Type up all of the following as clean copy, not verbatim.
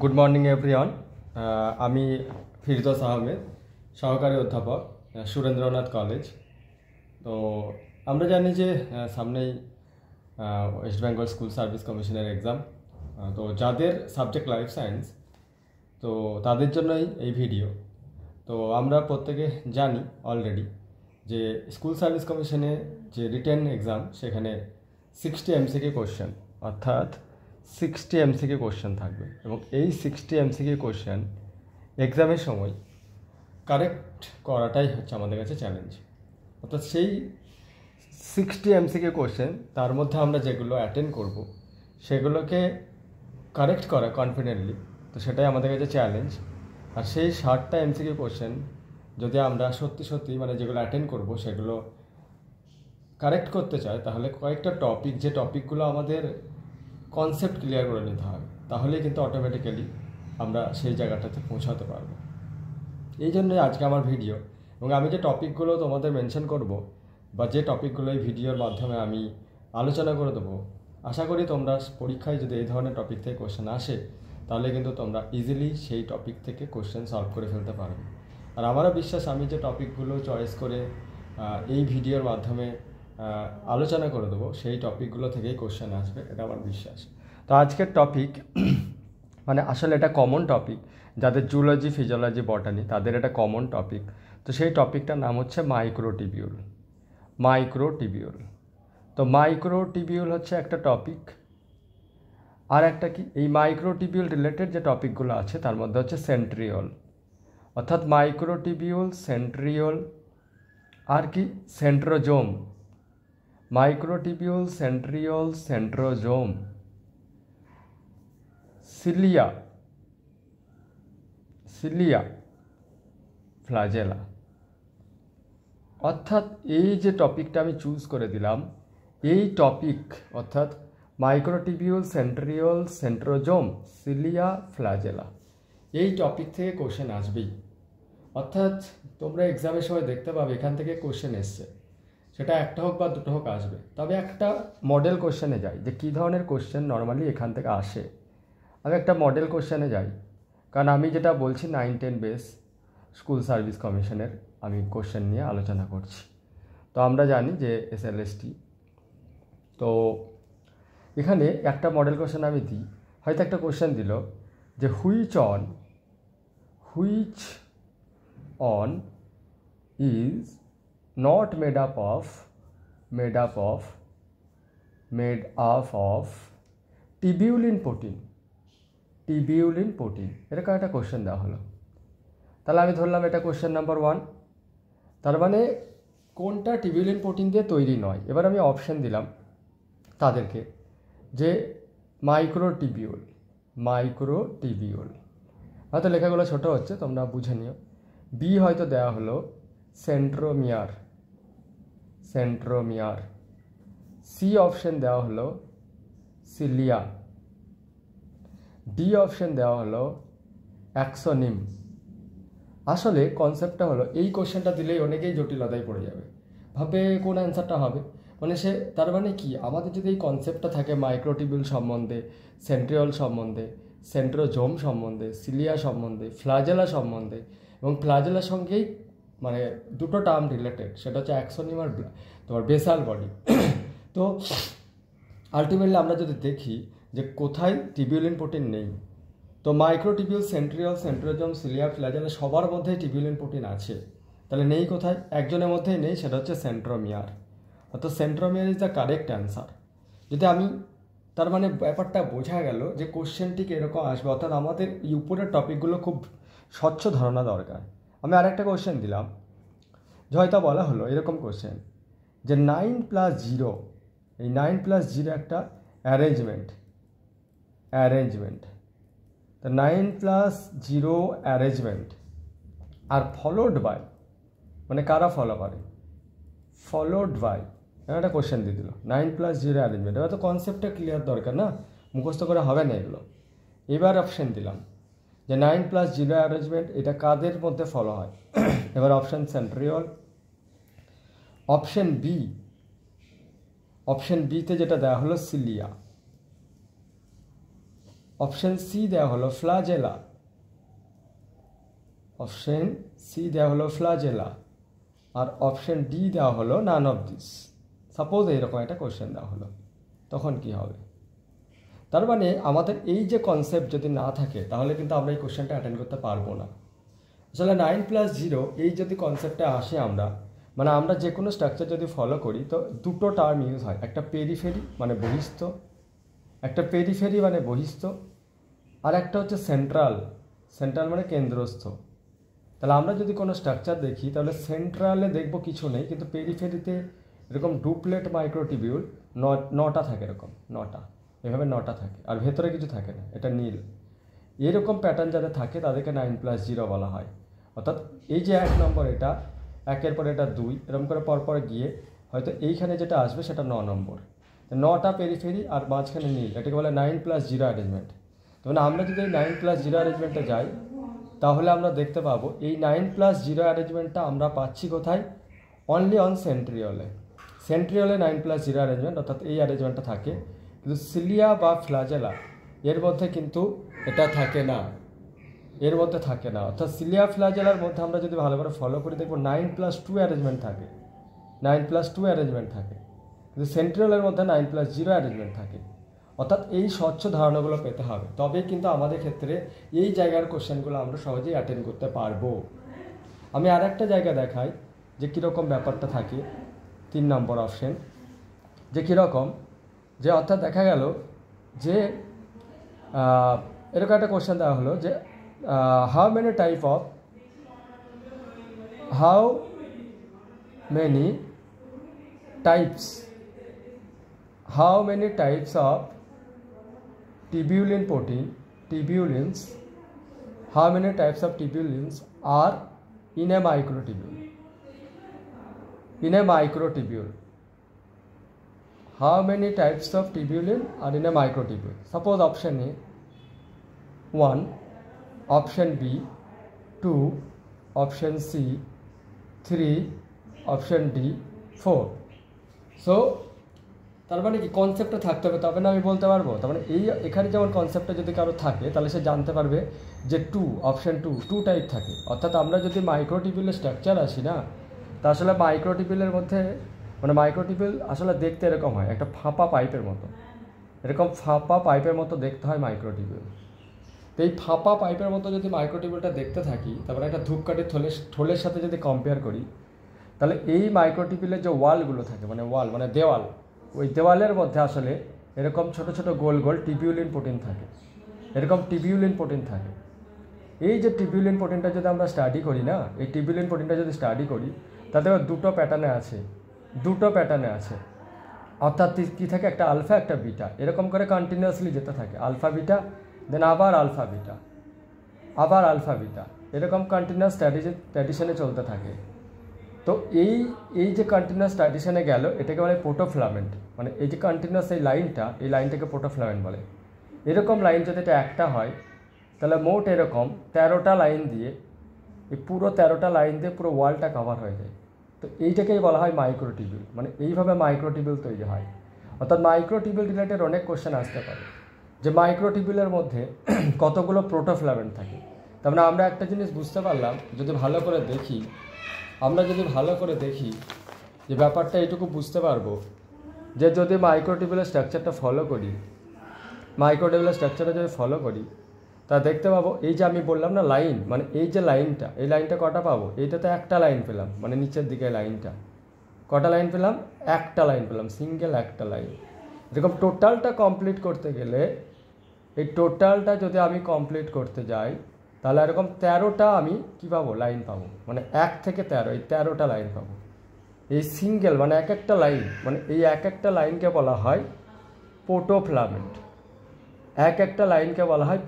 Good morning everyone. আমি ফিরদৌস আহমেদ, সহকারী অধ্যাপক, সুরেন্দ্রনাথ কলেজ। তো আমরা জানি যে সামনেই ওয়েস্ট বেঙ্গল স্কুল সার্ভিস কমিশনের এক্সাম। তো যাদের সাবজেক্ট লাইফ সায়েন্স, তো তাদের জন্যই এই ভিডিও। তো আমরা প্রত্যেকে জানি অলরেডি যে স্কুল সার্ভিস কমিশনে যে রিটেন এক্সাম, সেখানে 60 MCQ কোশ্চেন, অর্থাৎ 60 MCQ কোশ্চেন থাকবে, এবং এই 60 MCQ কোশ্চেন এক্সামের সময় কারেক্ট করাটাই হচ্ছে আমাদের কাছে চ্যালেঞ্জ। অর্থাৎ সেই 60 MCQ কোশ্চেন, তার মধ্যে আমরা যেগুলো অ্যাটেন্ড করব সেগুলোকে কারেক্ট করা কনফিডেন্টলি, তো সেটাই আমাদের কাছে চ্যালেঞ্জ। আর সেই 60টা MCQ কোশ্চেন যদি আমরা সত্যি মানে যেগুলো অ্যাটেন্ড করব সেগুলো কারেক্ট করতে চাই, তাহলে কয়েকটা টপিক, যে টপিকগুলো আমাদের কনসেপ্ট ক্লিয়ার করে নিতে হবে, তাহলেই কিন্তু অটোমেটিক্যালি আমরা সেই জায়গাটাতে পৌঁছাতে পারবো। এই জন্যই আজকে আমার ভিডিও, এবং আমি যে টপিকগুলো তোমাদের মেনশন করব, বা যে টপিকগুলো এই ভিডিওর মাধ্যমে আমি আলোচনা করে দেবো, আশা করি তোমরা পরীক্ষায় যদি এই ধরনের টপিক থেকে কোশ্চেন আসে, তাহলে কিন্তু তোমরা ইজিলি সেই টপিক থেকে কোশ্চেন সলভ করে ফেলতে পারবে। আর আমারও বিশ্বাস, আমি যে টপিকগুলো চয়েস করে এই ভিডিওর মাধ্যমে আলোচনা করে দেবো, সেই টপিকগুলো থেকেই কোশ্চেন আসবে, এটা আমার বিশ্বাস। তো আজকের টপিক মানে আসলে এটা কমন টপিক, যাদের জুলজি, ফিজিওলজি, বটানি, তাদের এটা কমন টপিক। তো সেই টপিকটার নাম হচ্ছে মাইক্রোটিবিউল। মাইক্রোটিবিউল, তো মাইক্রোটিবিউল হচ্ছে একটা টপিক। আর একটা কি, এই মাইক্রোটিবিউল রিলেটেড যে টপিকগুলো আছে তার মধ্যে হচ্ছে সেন্ট্রিওল, অর্থাৎ মাইক্রোটিবিউল, সেন্ট্রিওল, আর কি centrosome. Microtubule, centriole, centrosome, cilia, flagella. অর্থাৎ এই যে টপিকটা আমি চুজ করে দিলাম, এই টপিক অর্থাৎ microtubule, centriole, centrosome, cilia, flagella, এই টপিক থেকে কোশ্চেন আসবেই। অর্থাৎ তোমরা এক্সামের সময় দেখতে পাবে এখান থেকে কোশ্চেন এসছে, সেটা একটা হোক বা দুটো হোক আসবে। তবে একটা মডেল কোশ্চেনে যাই, যে কী ধরনের কোশ্চেন নর্মালি এখান থেকে আসে। আমি একটা মডেল কোশ্চেনে যাই, কারণ আমি যেটা বলছি 9-10 বেস স্কুল সার্ভিস কমিশনের আমি কোশ্চেন নিয়ে আলোচনা করছি। তো আমরা জানি যে SLST, তো এখানে একটা মডেল কোশ্চেন আমি দিই, হয়তো একটা কোশ্চেন দিল যে which one is not made up of tubulin protein, এরকম একটা কোশ্চেন দেওয়া হলো। তাহলে আমি ধরলাম এটা কোশ্চেন নাম্বার 1, তার মানে কোনটা টিবিউলিন প্রোটিন দিয়ে তৈরি নয়। এবার আমি অপশান দিলাম তাদেরকে যে মাইক্রোটিবিউল, হয়তো লেখাগুলো ছোটো হচ্ছে, তোমরা বুঝে নিও। বি হয়তো দেওয়া হলো সেন্ট্রোমিয়ার, সি অপশন দেওয়া হলো সিলিয়া, ডি অপশন দেওয়া হলো অ্যাক্সোনিম। আসলে কনসেপ্টটা হলো, এই কোশ্চেনটা দিলেই অনেকেই জটিলতায় পড়ে যাবে, ভাবে কোন অ্যান্সারটা হবে। মানে সে, তার মানে কি, আমাদের যদি এই কনসেপ্টটা থাকে মাইক্রোটিবিউল সম্বন্ধে, সেন্ট্রিওল সম্বন্ধে, সেন্ট্রোজোম সম্বন্ধে, সিলিয়া সম্বন্ধে, ফ্ল্যাজেলা সম্বন্ধে, এবং ফ্ল্যাজেলার সঙ্গেই মানে দুটো টার্ম রিলেটেড, সেটা হচ্ছে অ্যাক্সোনিম আর তোমার বেসাল বডি। তো আলটিমেটলি আমরা যদি দেখি যে কোথায় টিবিউলিন প্রোটিন নেই, তো microtubule, centriole, centrosome, cilia, flagella সবার মধ্যেই টিবিউলিন প্রোটিন আছে। তাহলে নেই কোথায়? একজনের মধ্যেই নেই, সেটা হচ্ছে সেন্ট্রোমিয়ার। অর্থাৎ centromere is the correct answer. যদি আমি, তার মানে ব্যাপারটা বোঝা গেল যে কোশ্চেনটি এরকম আসবে, অর্থাৎ আমাদের এই উপরের টপিকগুলো খুব স্বচ্ছ ধারণা দরকার। আমি আরেকটা কোশ্চেন দিলাম, হয়তো বলা হলো এরকম কোশ্চেন যে 9+0, এই 9+0 একটা অ্যারেঞ্জমেন্ট, তো 9+0 অ্যারেঞ্জমেন্ট আর ফলোড বাই, মানে কারা ফলো করে, ফলোড বাই, একটা কোশ্চেন দিয়ে দিল 9+0 অ্যারেঞ্জমেন্ট। এবার তো কনসেপ্টটা ক্লিয়ার দরকার না, মুখস্থ করে হবে না এগুলো। এবার অপশান দিলাম যে 9+0 অ্যারেঞ্জমেন্ট এটা কাদের মধ্যে ফলো হয়। এবার অপশান সেন্ট্রিওল, অপশান বিতে যেটা দেওয়া হলো সিলিয়া, অপশন সি দেওয়া হলো ফ্লাজেলা, অপশন সি দেওয়া হলো ফ্লাজেলা, আর অপশন ডি দেওয়া হলো নান অফ দিস। সাপোজ এইরকম একটা কোশ্চেন দেওয়া হলো, তখন কি হবে? তার মানে আমাদের এই যে কনসেপ্ট যদি না থাকে তাহলে কিন্তু আমরা এই কোশ্চেনটা অ্যাটেন্ড করতে পারবো না। আসলে 9+0 এই যদি কনসেপ্টে আসে আমরা, মানে আমরা যে কোনো স্ট্রাকচার যদি ফলো করি তো দুটো টার্ম ইউজ হয়, একটা পেরিফেরি মানে বহিস্থ, একটা পেরিফেরি মানে বহিস্থ, আর একটা হচ্ছে সেন্ট্রাল, সেন্ট্রাল মানে কেন্দ্রস্থ। তাহলে আমরা যদি কোনো স্ট্রাকচার দেখি তাহলে সেন্ট্রালে দেখব কিছু নেই, কিন্তু পেরিফেরিতে এরকম ডুপ্লেট মাইক্রোটিবিউল 9টা থাকে, এরকম 9টা, এভাবে 9টা থাকে, আর ভেতরে কিছু থাকে না, এটা নীল। এরকম প্যাটার্ন যাদের থাকে তাদেরকে 9+0 বলা হয়। অর্থাৎ এই যে 1 নম্বর, এটা 1-এর পর এটা 2, এরকম করে পরপর গিয়ে হয়তো এইখানে যেটা আসবে সেটা 9 নম্বর। 9টা পেরিফেরি আর মাঝখানে নীল, এটাকে বলে 9+0 অ্যারেঞ্জমেন্ট। তো মানে আমরা যদি এই 9+0 অ্যারেঞ্জমেন্টে যাই তাহলে আমরা দেখতে পাবো এই 9+0 অ্যারেঞ্জমেন্টটা আমরা পাচ্ছি কোথায়? অনলি অন সেন্ট্রিওলে। সেন্ট্রিওলে 9+0 অ্যারেঞ্জমেন্ট, অর্থাৎ এই অ্যারেঞ্জমেন্টটা থাকে, কিন্তু সিলিয়া বা ফ্লাজেলা এর মধ্যে কিন্তু এটা থাকে না, এর মধ্যে থাকে না। অর্থাৎ সিলিয়া ফ্লাজেলার মধ্যে আমরা যদি ভালো করে ফলো করি দেখবো 9+2 অ্যারেঞ্জমেন্ট থাকে, 9+2 অ্যারেঞ্জমেন্ট থাকে, কিন্তু সেন্ট্রিওলের মধ্যে 9+0 অ্যারেঞ্জমেন্ট থাকে। অর্থাৎ এই স্বচ্ছ ধারণাগুলো পেতে হবে, তবেই কিন্তু আমাদের ক্ষেত্রে এই জায়গার কোশ্চেনগুলো আমরা সহজেই অ্যাটেন্ড করতে পারবো। আমি আর একটা জায়গা দেখাই যে কীরকম ব্যাপারটা থাকে। 3 নম্বর অপশন, যে কীরকম, যে অর্থাৎ দেখা গেল যে এরকম একটা কোশ্চেন দেওয়া হলো যে how many types of tubulin protein, tubulins, how many types of tubulins are in a microtubule? In a microtubule, how many types of tubulin are in a microtubule? Suppose option A 1, option B 2, option C 3, option D 4. So তার মানে কি কনসেপ্টটা থাকতে হবে, তবে না আমি বলতে পারবো। তার মানে এই এখানে যেমন কনসেপ্টটা যদি কারো থাকে তাহলে সে জানতে পারবে যে অপশন 2 টাইপ থাকে। অর্থাৎ আমরা যদি মাইক্রোটিবিউলের স্ট্রাকচার আসি না, তা আসলে মাইক্রোটিবিউলের মধ্যে মানে মাইক্রোটিবিউল আসলে দেখতে এরকম হয়, একটা ফাঁপা পাইপের মতো, এরকম ফাঁপা পাইপের মতো দেখতে হয় মাইক্রোটিবিউল। তো এই ফাঁপা পাইপের মতো যদি মাইক্রোটিবিউলটা দেখতে থাকি, তারপরে একটা ধূপকাঠির থলের সাথে যদি কম্পেয়ার করি, তাহলে এই মাইক্রোটিবিউলের যে ওয়ালগুলো থাকে, মানে ওয়াল মানে দেওয়াল, ওই দেওয়ালের মধ্যে আসলে এরকম ছোট ছোট গোল গোল টিবিউলিন প্রোটিন থাকে, এরকম টিবিউলিন প্রোটিন থাকে। এই যে টিবিউলিন প্রোটিনটা যদি আমরা স্টাডি করি না, এই টিবিউলিন প্রোটিনটা যদি স্টাডি করি তাতে দুটো প্যাটার্নে আছে। অর্থাৎ কী থাকে, একটা আলফা একটা বিটা, এরকম করে কন্টিনিউয়াসলি যেতে থাকে, আলফা বিটা দেন আবার আলফা বিটা, এরকম কন্টিনিউয়াস ট্র্যাডিশনে চলতে থাকে। তো এই যে কন্টিনিউয়াস ট্র্যাডিশনে গেল, এটাকে বলে প্রোটোফিলামেন্ট। মানে এই যে কন্টিনিউয়াস এই লাইনটাকে প্রোটোফিলামেন্ট বলে। এরকম লাইন যদি এটা একটা হয় তাহলে মোট এরকম 13টা লাইন দিয়ে, এই পুরো 13টা লাইন দিয়ে পুরো ওয়ালটা কভার হয়ে যায়। তো এইটাকেই বলা হয় মাইক্রোটিবিউল। মানে এইভাবে মাইক্রোটিবিউল তৈরি হয়। অর্থাৎ মাইক্রোটিবিউল রিলেটেড অনেক কোশ্চেন আসতে পারে যে মাইক্রোটিবিউলের মধ্যে কতগুলো প্রোটোফিলামেন্ট থাকে। তার মানে আমরা একটা জিনিস বুঝতে পারলাম, যদি ভালো করে দেখি যে ব্যাপারটা এইটুকু বুঝতে পারবো যে যদি মাইক্রোটিবিউলের স্ট্রাকচারটা ফলো করি তা দেখতে পাবো এই যে আমি বললাম না লাইন, মানে এই যে লাইনটা কটা পাবো? এইটাতে একটা লাইন পেলাম, মানে নিচের দিকে লাইনটা কটা লাইন পেলাম? একটা লাইন পেলাম, সিঙ্গেল একটা লাইন। এরকম টোটালটা কমপ্লিট করতে গেলে, এই টোটালটা যদি আমি কমপ্লিট করতে যাই তাহলে এরকম 13টা আমি কী পাবো? লাইন পাবো। মানে 1 থেকে 13, এই 13টা লাইন পাবো। এই সিঙ্গেল মানে এক একটা লাইন, মানে এই এক একটা লাইনকে বলা হয় প্রোটোফিলামেন্ট। এক একটা লাইনকে বলা হয়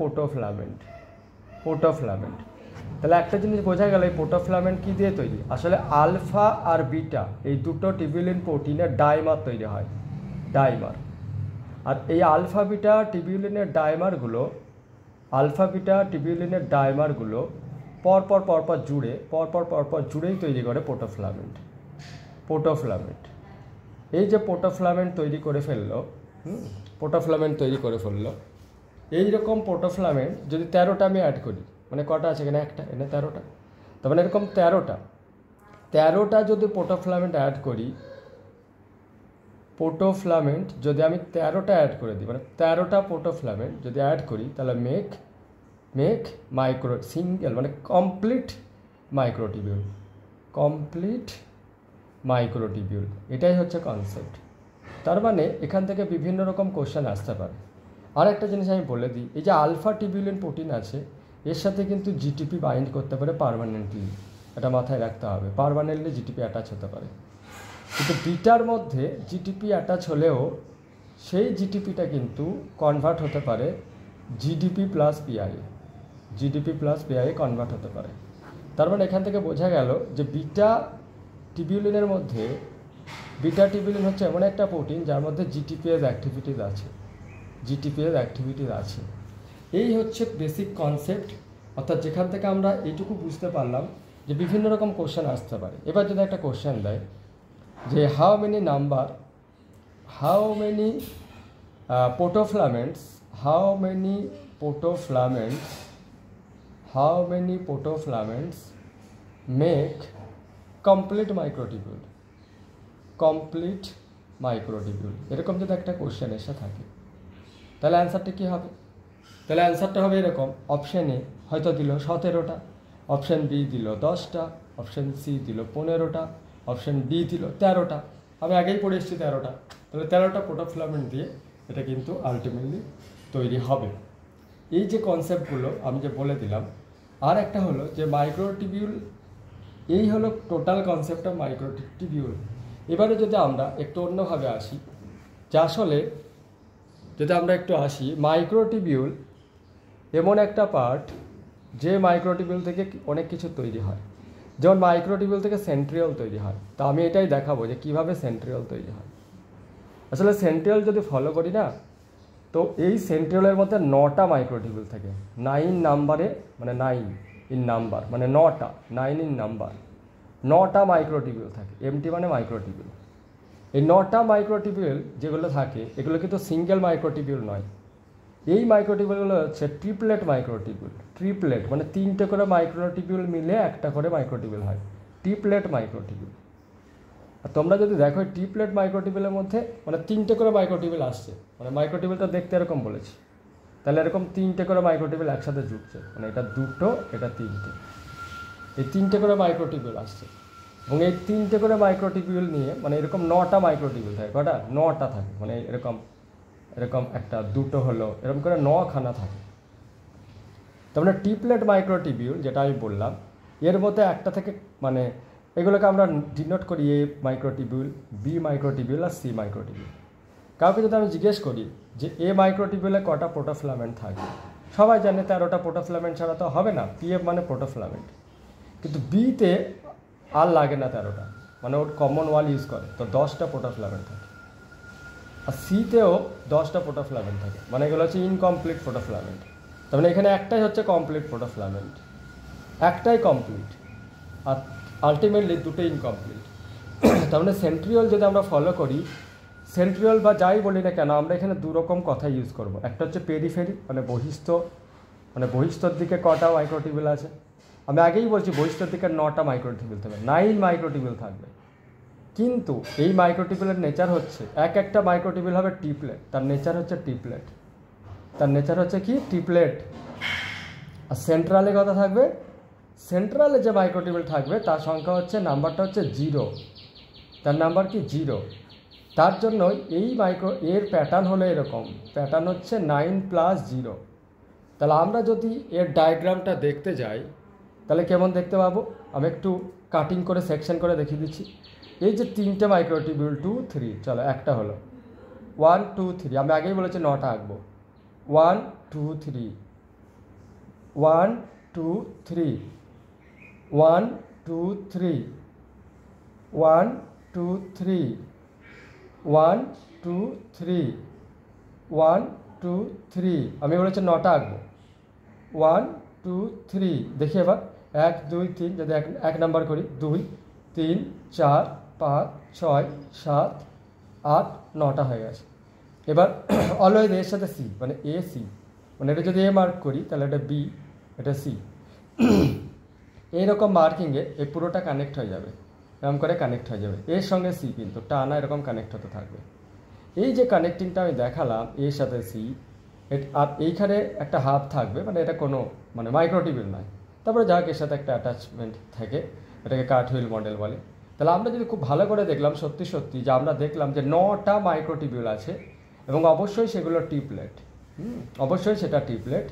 প্রোটোফিলামেন্ট। তাহলে একটা জিনিস বোঝা গেল, এই প্রোটোফিলামেন্ট কী দিয়ে তৈরি? আসলে আলফা আর বিটা এই দুটো টিবিউলিন প্রোটিনের ডাইমার তৈরি হয়, ডাইমার। আর এই আলফা বিটা টিবিউলিনের ডাইমারগুলো পরপর জুড়েই তৈরি করে প্রোটোফিলামেন্ট। এই যে প্রোটোফিলামেন্ট তৈরি করে ফেললো, এইরকম প্রোটোফ্লামেন্ট যদি 13টা আমি অ্যাড করি, মানে কটা আছে এখানে, একটা, এখানে 13টা, তার মানে এরকম 13টা যদি প্রোটোফ্লামেন্ট অ্যাড করি, প্রোটোফ্লামেন্ট যদি আমি 13টা অ্যাড করে দিই, মানে 13টা প্রোটোফ্লামেন্ট যদি অ্যাড করি, তাহলে মেক মাইক্রো সিঙ্গেল, মানে কমপ্লিট মাইক্রোটিবিউল, এটাই হচ্ছে কনসেপ্ট। তার মানে এখান থেকে বিভিন্ন রকম কোশ্চেন আসতে পারে। আর একটা জিনিস আমি বলে দিই, এই যে আলফা টিবিউলিন প্রোটিন আছে, এর সাথে কিন্তু জিটিপি বাইন্ড করতে পারে পার্মানেন্টলি, এটা মাথায় রাখতে হবে, পার্মানেন্টলি জিটিপি অ্যাটাচ হতে পারে। কিন্তু বিটার মধ্যে জিটিপি অ্যাটাচ হলেও সেই জিটিপিটা কিন্তু কনভার্ট হতে পারে জিডিপি প্লাস পিআই কনভার্ট হতে পারে। তার মানে এখান থেকে বোঝা গেল যে বিটা টিবিউলিনের মধ্যে, বিটা টিবিউলিন হচ্ছে এমন একটা প্রোটিন যার মধ্যে জিটিপিএস অ্যাক্টিভিটিস আছে। এই হচ্ছে বেসিক কনসেপ্ট, অর্থাৎ যেখান থেকে আমরা এইটুকু বুঝতে পারলাম যে বিভিন্ন রকম কোশ্চেন আসতে পারে। এবার যদি একটা কোশ্চেন দেয় যে how many protofilaments make complete microtubule, এরকম যদি একটা কোশ্চেন এসে থাকে, তাহলে অ্যান্সারটা কী হবে? তাহলে অ্যান্সারটা হবে এরকম, অপশান এ হয়তো দিল 17টা, অপশান বি দিল 10টা, অপশান সি দিল 15টা, অপশান ডি দিল 13টা। আমি আগেই পড়ে এসেছি 13টা, তাহলে 13টা প্রোটোফ্লামেন্ট দিয়ে এটা কিন্তু আলটিমেটলি তৈরি হবে। এই যে কনসেপ্টগুলো আমি যে বলে দিলাম। আর একটা হলো যে মাইক্রোটিবিউল, এই হলো টোটাল কনসেপ্ট অফ মাইক্রোটিবিউল। এবারে যদি আমরা একটু অন্যভাবে আসি, যে আসলে যদি আমরা একটু আসি, মাইক্রোটিবিউল এমন একটা পার্ট যে মাইক্রোটিবিউল থেকে অনেক কিছু তৈরি হয়। যেমন মাইক্রোটিবিউল থেকে সেন্ট্রিওল তৈরি হয়, তো আমি এটাই দেখাবো যে কীভাবে সেন্ট্রিওল তৈরি হয়। আসলে সেন্ট্রিওল যদি ফলো করি না, তো এই সেন্ট্রিওলের মধ্যে 9টা মাইক্রোটিবিউল থাকে, 9 নাম্বারে, মানে 9 ইন নাম্বার, মানে 9টা, 9 ইন নাম্বার, 9টা মাইক্রোটিবিউল থাকে। এমটি মানে মাইক্রোটিবিউল। এই 9টা মাইক্রোটিবিউল যেগুলো থাকে, এগুলো কিন্তু সিঙ্গেল মাইক্রোটিবিউল নয়। এই মাইক্রোটিবিউলগুলো হচ্ছে ট্রিপলেট মানে 3টে করে মাইক্রোটিবিউল মিলে একটা করে মাইক্রোটিবিউল হয়, ট্রিপলেট মাইক্রোটিবিউল। আর তোমরা যদি দেখো ট্রিপলেট মাইক্রোটিবিউলের মধ্যে মানে 3টে করে মাইক্রোটিবিউল আসছে, মানে মাইক্রোটিবিউলটা দেখতে এরকম বলেছি, তাহলে এরকম 3টে করে মাইক্রোটিবিউল একসাথে জুটছে, মানে এটা 2টো, এটা 3টে, এই 3টে করে মাইক্রোটিবিউল আসছে। এবং এই 3টে করে মাইক্রোটিবিউল নিয়ে মানে এরকম 9টা মাইক্রোটিবিউল থাকে, কটা? 9টা থাকে, মানে এরকম একটা, 2টো হলো, এরকম করে 9খানা থাকে। তার মানে ট্রিপলেট মাইক্রোটিবিউল যেটা আমি বললাম, এর মধ্যে একটা থেকে, মানে এগুলোকে আমরা ডিনোট করি এ মাইক্রোটিবিউল, বি মাইক্রোটিবিউল আর সি মাইক্রোটিবিউল। কাউকে যদি আমি জিজ্ঞেস করি যে এ মাইক্রোটিবিউলে কটা প্রোটোফ্লামেন্ট থাকে, সবাই জানে 13টা প্রোটোফ্লামেন্ট ছাড়া তো হবে না, পিএফ মানে প্রোটোফ্লামেন্ট। কিন্তু বিতে আর লাগে না 13টা, মানে ওর কমন ওয়াল ইউজ করে, তো 10টা প্রোটোফ্লামেন্ট থাকে। আর সিতেও 10টা প্রোটোফ্লামেন্ট থাকে, মানে এগুলো হচ্ছে ইনকমপ্লিট প্রোটোফ্লামেন্ট। তার মানে এখানে একটাই হচ্ছে কমপ্লিট প্রোটোফ্লামেন্ট, একটাই কমপ্লিট, আর আলটিমেটলি 2টো ইনকমপ্লিট। তার মানে সেন্ট্রিওল যদি আমরা ফলো করি, সেন্ট্রিওল বা যাই বলি না কেন, আমরা এখানে 2 রকম কথা ইউজ করব। একটা হচ্ছে পেরিফেরি, মানে বহিস্থর দিকে কটা মাইক্রোটিবিউল আছে। আমি আগেই বলছি বহিস্থর দিকে 9টা মাইক্রোটিবিউল থাকবে, 9 মাইক্রোটিবিউল থাকবে। কিন্তু এই মাইক্রোটিবিউলের নেচার হচ্ছে, একটা মাইক্রোটিবিউল হবে ট্রিপলেট, তার নেচার হচ্ছে কি? ট্রিপলেট। আর সেন্ট্রালে কথা থাকবে, সেন্ট্রালে যে মাইক্রোটিবিউল থাকবে তার সংখ্যা হচ্ছে, নাম্বারটা হচ্ছে 0, তার নাম্বার কি? 0। তার জন্য এর প্যাটার্ন হলো এরকম, প্যাটার্ন হচ্ছে 9 + 0। তাহলে আমরা যদি এর ডায়াগ্রামটা দেখতে যাই, তাহলে কেমন দেখতে পাবো? আমি একটু কাটিং করে সেকশন করে দেখিয়ে দিচ্ছি। এই যে 3টে মাইক্রোটিবিউল, 2, 3, চলো একটা হলো 1, 2, 3, আমি আগেই বলেছি 9টা আঁকবো, 1, 2, 3, 1, 2, 3, 1, 2, 3, 1, 2, 3, 1, 2, 3, 1, 2, 3, আমি বলেছি 9টা আঁকবো, 1, 2, 3, দেখি এবার 1, 2, 3, যদি এক নাম্বার করি, 2, 3, 4, 5, 6, 7, 8, 9টা হয়ে গেছে। এবার অলওয়েজ এর সাথে সি, মানে এ সি, মানে এটা যদি এ মার্ক করি তাহলে এটা বি, এটা সি। এইরকম মার্কিংয়ে এই পুরোটা কানেক্ট হয়ে যাবে, এরকম করে কানেক্ট হয়ে যাবে এর সঙ্গে সি, কিন্তু টানা এরকম কানেক্ট হতে থাকবে। এই যে কানেক্টিংটা আমি দেখালাম এর সাথে সি, আর এইখানে একটা হাব থাকবে, মানে এটা কোনো মানে মাইক্রোটিবিউল নয়। তারপরে যাক এর সাথে একটা অ্যাটাচমেন্ট থাকে, এটাকে কাট হুইল মডেল বলে। তাহলে আমরা যদি খুব ভালো করে দেখলাম সত্যি সত্যি যে আমরা দেখলাম যে 9টা মাইক্রোটিবিউল আছে এবং অবশ্যই সেগুলো টিপলেট, অবশ্যই সেটা টিপলেট।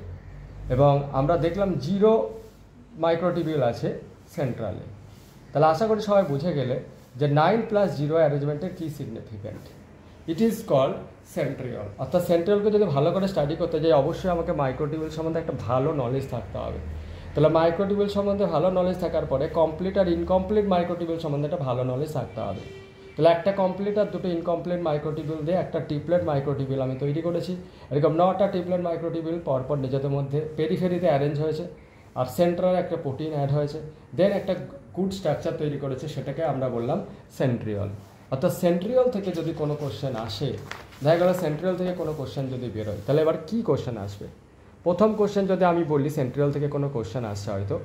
এবং আমরা দেখলাম 0 মাইক্রোটিবিউল আছে সেন্ট্রালে। তাহলে আশা করি সবাই বুঝে গেলে যে 9+0 অ্যারেঞ্জমেন্টের কী significant. It is called centriole. অর্থাৎ সেন্ট্রিওলকে যদি ভালো করে স্টাডি করতে যাই অবশ্যই আমাকে মাইক্রোটিবিউল সম্বন্ধে একটা ভালো নলেজ থাকতে হবে। তাহলে মাইক্রোটিবিউল সম্বন্ধে ভালো নলেজ থাকার পরে কমপ্লিট আর ইনকমপ্লিট মাইক্রোটিবিউল সম্বন্ধে একটা ভালো নলেজ থাকতে হবে। তাহলে একটা কমপ্লিট আর দুটো ইনকমপ্লিট মাইক্রোটিবিউল দিয়ে একটা টিপলেট মাইক্রোটিবিউল আমি তৈরি করেছি। এরকম 9টা টিপলেট মাইক্রোটিবিউল পরপর নিজেদের মধ্যে পেরিফেরিতে অ্যারেঞ্জ হয়েছে, আর সেন্ট্রালে একটা প্রোটিন অ্যাড হয়েছে, দেন একটা গুড স্ট্রাকচার তৈরি করেছে, সেটাকে আমরা বললাম সেন্ট্রিওল। অর্থাৎ সেন্ট্রিওল থেকে যদি কোনো কোশ্চেন আসে, দেখা গেল সেন্ট্রিওল থেকে কোনো কোশ্চেন যদি বেরোয়, তাহলে এবার কী কোশ্চেন আসবে? প্রথম কোশ্চেন যদি আমি বলি সেন্ট্রিওল থেকে কোনো কোশ্চেন আসছে হয়তো,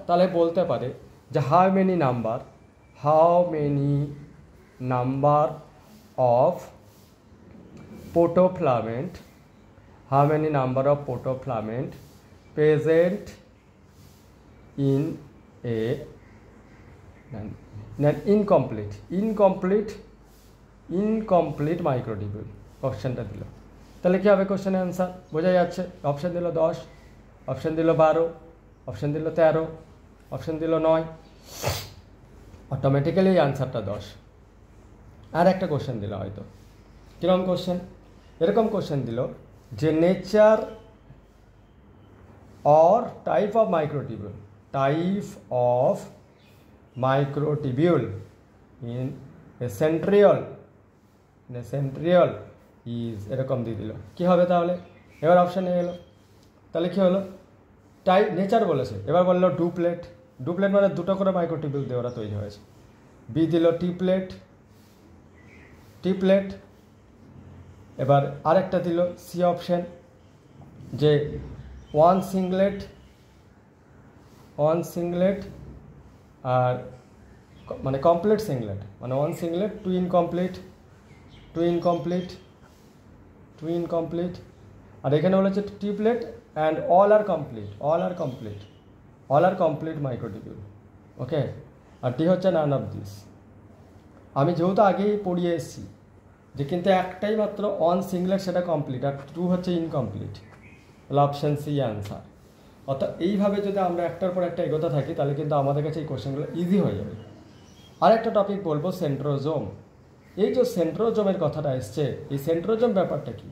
তাহলে বলতে পারে যে how many number of protofilament, how many number of protofilament present in a incomplete microtubule. কোশ্চেনটা দিল, তাহলে কী হবে কোশ্চেনের অ্যান্সার বোঝা যাচ্ছে। অপশান দিল 10, অপশান দিল 12, অপশান দিল 13, অপশান দিল 9, অটোমেটিক্যালি অ্যান্সারটা 10। আর একটা কোশ্চেন দিল হয়তো, কীরকম কোশ্চেন? এরকম কোশ্চেন দিল যে nature or type of microtubule in a centriole is, এরকম দিয়ে দিল। কী হবে তাহলে? এবার অপশানে এলো, তাহলে কী হলো? নেচার বলেছে, এবার বললো ডুপ্লেট মানে দুটো করে মাইক্রোটিবিউল দিয়ে ওরা তৈরি হয়েছে। বি দিল টিপলেট। এবার আরেকটা দিল সি অপশান যে ওয়ান সিংলেট আর মানে কমপ্লিট সিংলেট, মানে ওয়ান সিংলেট, টু ইনকমপ্লিট, আর এখানে বলেছে triplet and all are complete microtubule. Okay, আর ডি হচ্ছে নান অফ দিস। আমি যেহেতু আগেই পড়িয়ে এসেছি যে কিন্তু একটাই মাত্র ওয়ান সিংলেট, সেটা কমপ্লিট, আর 2 হচ্ছে ইনকমপ্লিট, তাহলে অপশান সি অ্যান্সার। অর্থাৎ এইভাবে যদি আমরা একটার পর একটা এগোতে থাকি তাহলে কিন্তু আমাদের কাছে এই কোশ্চেনগুলো ইজি হয়ে যাবে। আরেকটা টপিক বলবো সেন্ট্রোজোম। এই যে সেন্ট্রোজোমের কথাটা এসছে, এই সেন্ট্রোজোম ব্যাপারটা কি?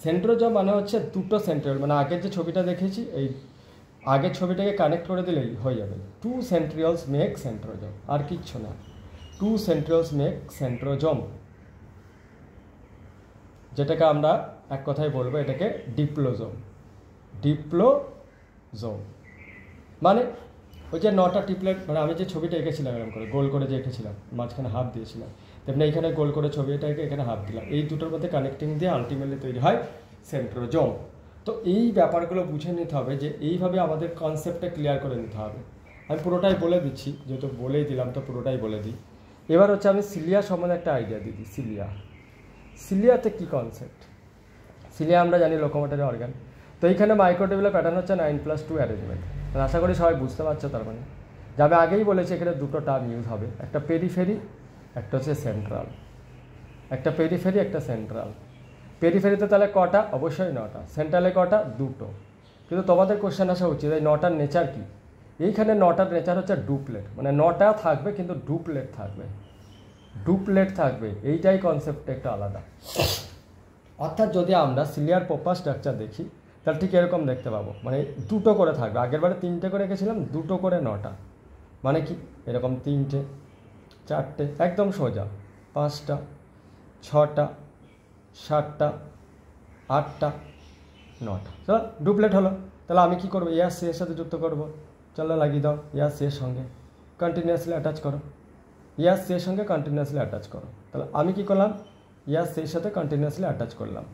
সেন্ট্রোজোম মানে হচ্ছে দুটো সেন্ট্রিওল, মানে আগের যে ছবিটা দেখেছি এই আগের ছবিটাকে কানেক্ট করে দিলেই হয়ে যাবে। 2 সেন্ট্রিওলস মেক সেন্ট্রোজোম, আর কিচ্ছু না। 2 সেন্ট্রিওলস মেক সেন্ট্রোজোম, যেটাকে আমরা এক কথায় বলবো এটাকে ডিপ্লোজোম। মানে ওই যে 9টা টিপলেট, মানে আমি যে ছবিটা এঁকেছিলাম এরকম করে গোল করে যে এঁকেছিলাম, মাঝখানে হাফ দিয়েছিলাম, তেমনি এইখানে গোল করে ছবিটাকে এখানে হাফ দিলাম, এই দুটোর মধ্যে কানেক্টিং দিয়ে আলটিমেটলি তৈরি হয় সেন্ট্রোজোম। তো এই ব্যাপারগুলো বুঝে নিতে হবে যে এইভাবে আমাদের কনসেপ্টটা ক্লিয়ার করে নিতে হবে। আমি পুরোটাই বলে দিচ্ছি, যেহেতু বলেই দিলাম তো পুরোটাই বলে দিই। এবার হচ্ছে আমি সিলিয়া সম্বন্ধে একটা আইডিয়া দিই। সিলিয়াতে কী কনসেপ্ট? সিলিয়া আমরা জানি লোকোমোটরি অর্গান। তো এইখানে মাইক্রোটিবিউলের প্যাটার্ন হচ্ছে 9+2 অ্যারেঞ্জমেন্ট। আশা করি সবাই বুঝতে পারছো। তার মানে যে আমি আগেই বলেছি এখানে দুটো টার্ম ইউজ হবে, একটা পেরিফেরি, একটা হচ্ছে সেন্ট্রাল। একটা পেরিফেরি, একটা সেন্ট্রাল। পেরিফেরিতে তাহলে কটা? অবশ্যই 9টা। সেন্ট্রালে কটা? 2টো। কিন্তু তোমাদের কোশ্চেন আসা উচিত এই 9টার নেচার কী? এইখানে 9টার নেচার হচ্ছে ডুপ্লেট, মানে 9টা থাকবে কিন্তু ডুপ্লেট থাকবে। এইটাই কনসেপ্টটা একটু আলাদা। অর্থাৎ যদি আমরা সিলিয়ার প্রপার স্ট্রাকচার দেখি তাহলে ঠিক এরকম দেখতে পাবো, মানে 2টো করে থাকবে। আগের বারে 3টে করে রেখেছিলাম, 2টো করে 9টা, মানে কি এরকম 3টে, 4টে, একদম সোজা, 5টা, 6টা, 7টা, 8টা, 9টা। চলো ডুপ্লেট হলো। তাহলে আমি কি করবো? এ আর সি এর সাথে যুক্ত করবো। চলো লাগিয়ে দাও, এ আর সি এর সঙ্গে কন্টিনিউয়াসলি অ্যাটাচ করো, এ আর সি এর সঙ্গে কন্টিনিউয়াসলি অ্যাটাচ করো। তাহলে আমি কি করলাম? এ আর সি এর সাথে কন্টিনিউয়াসলি অ্যাটাচ করলাম।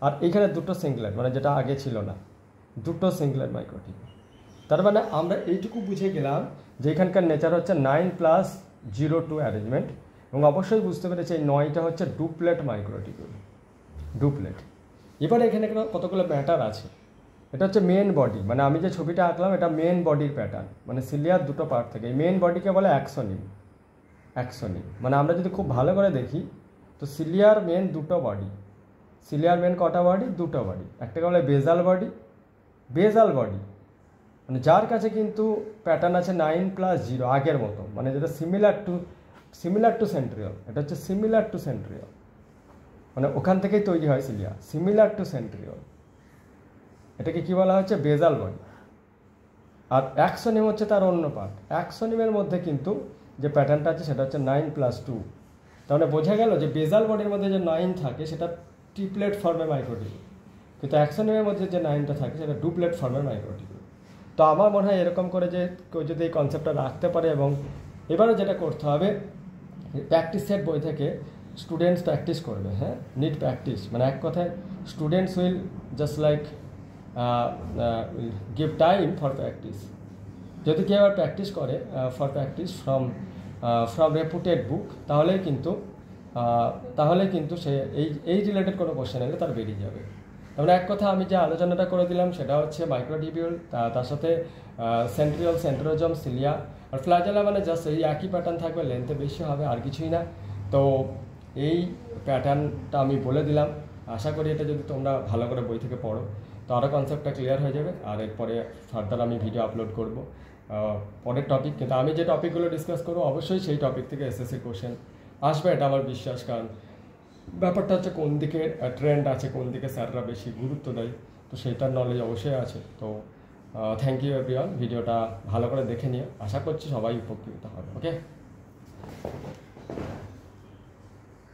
আর এইখানে দুটো সিঙ্গলেট, মানে যেটা আগে ছিল না, দুটো সিঙ্গলেট মাইক্রোটিবিউল। তার মানে আমরা এইটুকু বুঝে গেলাম যে এখানকার নেচার হচ্ছে 9+02 অ্যারেঞ্জমেন্ট, এবং অবশ্যই বুঝতে পেরেছি এই 9টা হচ্ছে ডুপ্লেট মাইক্রোটিবিউল, ডুপ্লেট। এবার এখানে কতগুলো ম্যাটার আছে। এটা হচ্ছে মেন বডি, মানে আমি যে ছবিটা আঁকলাম এটা মেন বডির প্যাটার্ন, মানে সিলিয়ার দুটো পার্ট থেকে। এই মেন বডিকে বলে অ্যাক্সোনিম। অ্যাক্সোনিম মানে আমরা যদি খুব ভালো করে দেখি তো সিলিয়ার মেন দুটো বডি, সিলিয়ার মেন কটা বডি? দুটো বডি। একটাকে বলে বেজাল বডি, বেজাল বডি মানে যার কাছে কিন্তু প্যাটার্ন আছে 9+0 আগের মতো, মানে যেটা সিমিলার টু সেন্ট্রিয়ল। এটা হচ্ছে সিমিলার টু সেন্ট্রিয়ল, মানে ওখান থেকেই তৈরি হয় সিলিয়া, সিমিলার টু সেন্ট্রিয়ল। এটাকে কী বলা হচ্ছে? বেজাল বডি। আর অ্যাক্সোনিম হচ্ছে তার অন্য পার্ট। অ্যাক্সোনিমের মধ্যে কিন্তু যে প্যাটার্নটা আছে সেটা হচ্ছে 9+2। তাহলে বোঝা গেল যে বেজাল বডির মধ্যে যে 9 থাকে সেটা ট্রিপলেট ফর্মের মাইক্রোটিবিউল, কিন্তু অ্যাক্সোনিমের মধ্যে যে 9টা থাকে সেটা ডুপ্লেট ফর্মের মাইক্রোটিবিউল। তো আমার মনে হয় এরকম করে যে কেউ যদি এই কনসেপ্টটা রাখতে পারে, এবং এবারে যেটা করতে হবে প্র্যাকটিস সেট বই থেকে স্টুডেন্টস প্র্যাকটিস করবে। হ্যাঁ, নিড প্র্যাকটিস, মানে এক কথায় students will just like give time for practice. যদি কেউ আবার প্র্যাকটিস করে ফর প্র্যাকটিস ফ্রম রেপুটেড বুক, তাহলে কিন্তু সে এই রিলেটেড কোনো কোশ্চেন এলে তার বেরিয়ে যাবে। তাহলে এক কথা আমি যে আলোচনাটা করে দিলাম সেটা হচ্ছে মাইক্রোটিবিউল, তার সাথে সেন্ট্রিওল, সেন্ট্রোজম, সিলিয়া আর ফ্ল্যাজেলা, মানে জাস্ট এই একই প্যাটার্ন থাকবে, লেন্থে বেশি হবে, আর কিছুই না। তো এই প্যাটার্নটা আমি বলে দিলাম। আশা করি এটা যদি তোমরা ভালো করে বই থেকে পড়ো তো আরও কনসেপ্টটা ক্লিয়ার হয়ে যাবে। আর এরপরে ফার্দার আমি ভিডিও আপলোড করব পরের টপিক, কিন্তু আমি যে টপিকগুলো ডিসকাস করবো অবশ্যই সেই টপিক থেকে এসএসসি কোশ্চেন আসবে, এটা আমার বিশ্বাস। কারণ ব্যাপারটা হচ্ছে কোন দিকে ট্রেন্ড আছে, কোন দিকে স্যাররা বেশি গুরুত্ব দেয়, তো সেইটার নলেজ অবশ্যই আছে। তো থ্যাংক ইউ এভরিওয়ান, ভিডিওটা ভালো করে দেখে নিও। আশা করছি সবাই উপকৃত হবে। ওকে।